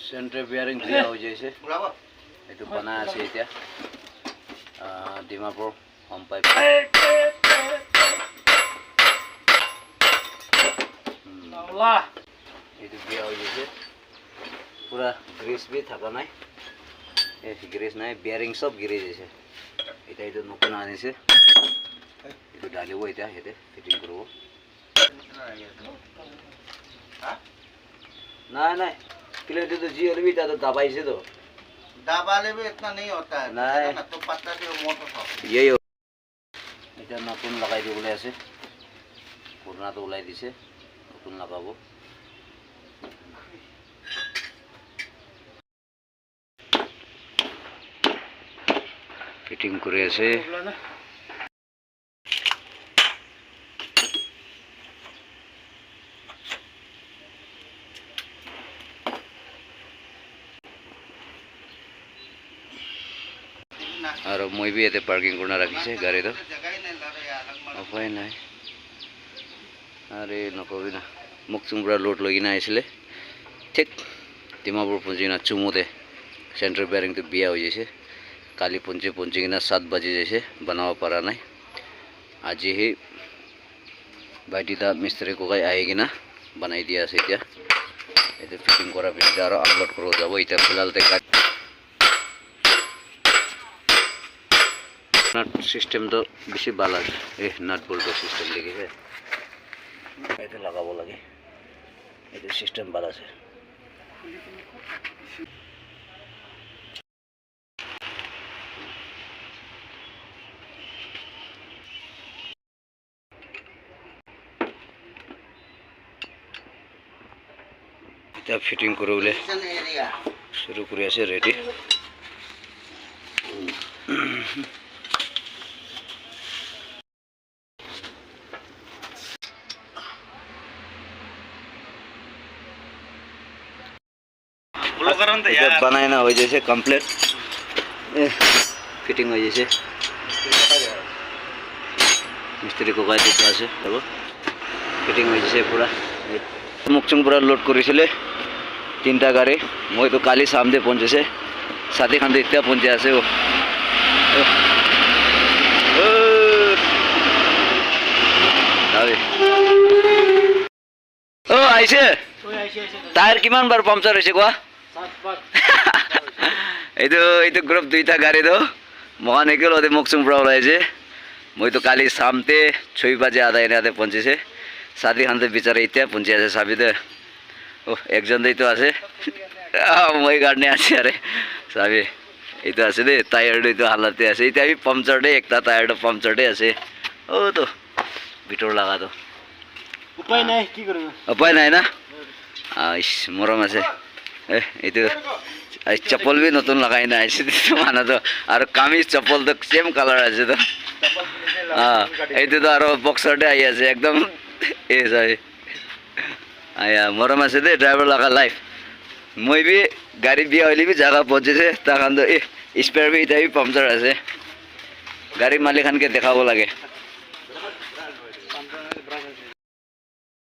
centre bearing दिया हो जैसे ये तो बना है क्या डिमापुर होम पाइप ये तो दिया हो जैसे पूरा ग्रीस भी थका नहीं ये ग्रीस नहीं बियरिंग सब गिरे जैसे ये तो नुकसान आने से ये तो डाले हुआ इतना ये फिटिंग करो ना नहीं किलो तो जी वाले भी था तो दबाई से तो दबाले भी इतना नहीं होता है नहीं ना तो पत्ता जो मोटा था यही हो इतना नतुन लगाई दी बोले ऐसे पुराना तो उलाई दी से नतुन लगाबो फिटिंग करे ऐसे और मैं भी ये पार्किंग करना रखी से गाड़ी तो उपाय नहीं अरे नकबी ना मुक्सुमपुरा लोड लगिना आइसले ठीक डिमापुर पुंजीना चुमुते सेंटर बेरिंग तो बिया हो जैसे काली पुंजी किना 7 बजे जैसे बनावा परा नहीं आज ही बाइटी दा मिस्त्री को गई आएगी ना बनाई दिया से क्या ये फिटिंग करा फिर और अपलोड करो जाबो इता फिलहाल ते नट सिस्टम तो बेसि बाला ए नट बोल्ट सिस्टम लेके है ये लगाबो लगे ये सिस्टम बाला से इता फिटिंग करो बोले शुरू करिया से रेडी बनाए ना हो जैसे कंप्लीट फिटिंग हो जैसे मिस्त्री को कह देते से तब फिटिंग हो जैसे पूरा मुक्सुम पूरा लोड करिছিলে 3टा गाड़ी मैं तो काली सामने पहुँचे साथी खान इतना पहुँचे आसे वो आइसे टायर किमान बार पंचर হৈছে কোৱা এইটো গ্ৰুপ 2টা গাড়ী তো মহান একেলগে মুকসুম পৰা ওলাইছে মই তো কালি সামতে 6 বাজে আধা এনাতে পৌঁছেছে সাথী খানতে বিচারে ইতিয়া পৌঁছে আছে সাবিতে ও একজন দেই তো আছে মই গাড়নে আছে আরে সাবি এইটো আছে দে টায়ার তো হালাতে আছে ইতিয়া আমি পামচার দে একটা টায়ার পামচার দে আছে ও তো ভিতর লাগা তো উপায় নাই কি করব উপায় নাই না মরম আছে ये चप्पल भी नतुन लगाई ना ऐसे माना तो और कामिज चप्पल तो सेम कलर আছে তো हाँ ये तो और बक्सर डे आई আছে एकदम ए सही आया मरम আছে दे ड्राइवर लगा लाइफ मैं भी गाड़ी बिया होली भी जगह पहुंचे से तखन तो स्पेयर भी इतना भी पंचर আছে गाड़ी मालिक खान के देखाबो लगे